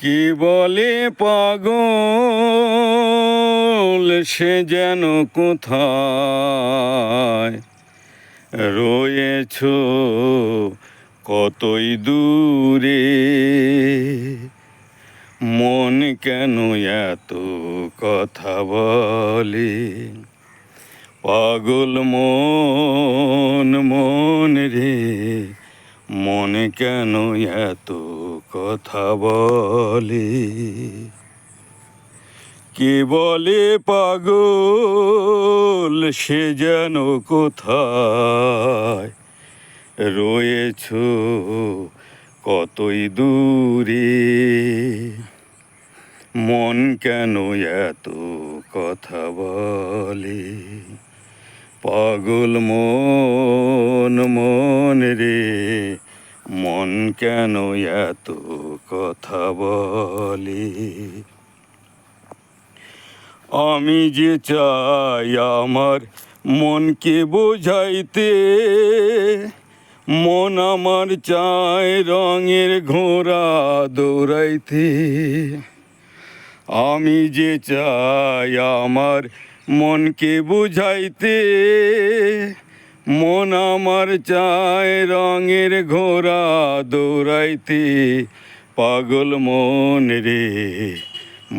কি বলে পাগল সে যেন কোথায় রয়েছ কতই দূরে, মন কেন এত কথা বলে? পাগল মন মন রে, মন কেন এত কথা বলে? কে বলে পাগল সে যেন কোথায় রয়েছ কতই দূরে, মন কেন এত কথা বলে? পাগল মন মন রে, মন কেন এত কথা বলে? আমি যে চাই আমার মনকে বোঝাইতে, মন আমার চায় রঙের ঘোড়া দৌড়াইতে। আমি যে চাই আমার মনকে বুঝাইতে, মন আমার চায় রঙের ঘোড়া দৌড়াইতে। পাগল মন রে,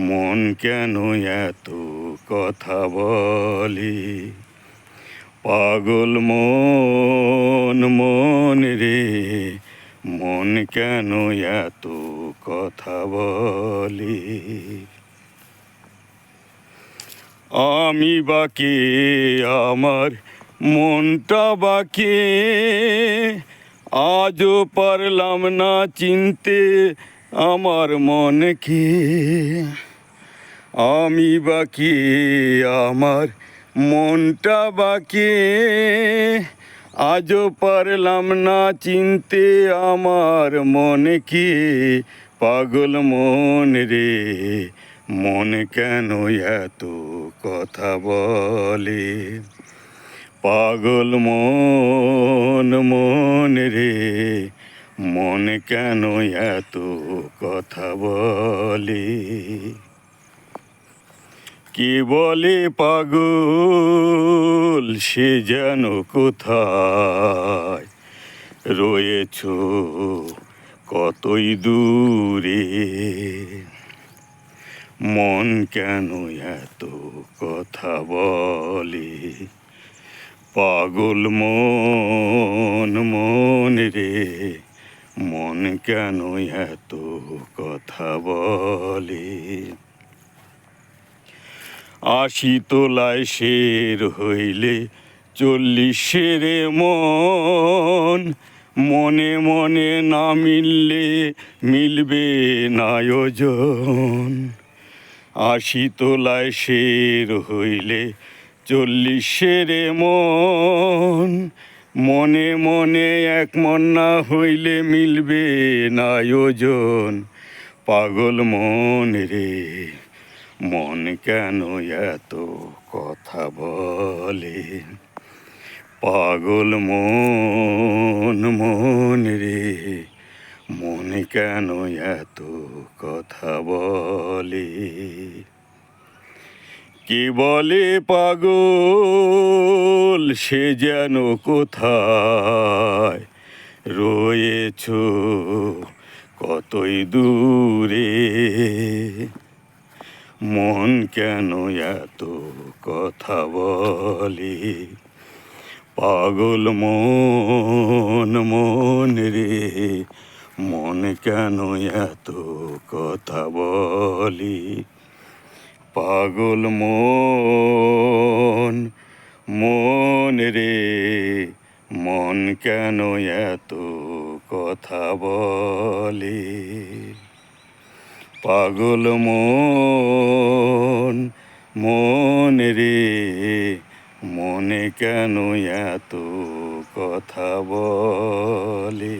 মন কেন এত কথা বলে? পাগল মন মন রে, মন কেন এত কথা বলে? আমি বাকি আমার মনটা বাকি, আজও পারলাম না চিনতে আমার মনকে। আমি বাকি আমার মনটা বাকি, আজও পারলাম না চিনতে আমার মনকে। পাগল মন রে, মন কেন এত কথা বলে? পাগল মন মন রে, মন কেন এত কথা বলে? কে বলে পাগল সে যেন কোথায় রয়েছ কতই দূরে, মন কেন এত কথা বলে? পাগল মন মন রে, মন কেন এত কথা বলে? আশি তোলায় শের হইলে 40 মন, মনে মনে না মিললে মিলবে না ওজন। আশি তোলায় শের হইলে 40 মন, মনে মনে এক মন না হইলে মিলবে না ওজন। পাগল মন রে, মন কেন এত কথা বলে? পাগল মন মন রে, মন কেন এত কথা বলে? কে বলে পাগল সে যেন কোথায় রয়েছ কতই দূরে, মন কেন এত কথা বলে? পাগল মন মন রে, মন কেন এত কথা বলে? পাগল মন মন রে, মন কেন এত কথা বলে? পাগল মন মন রে, মনে কেন এত কথা বলে?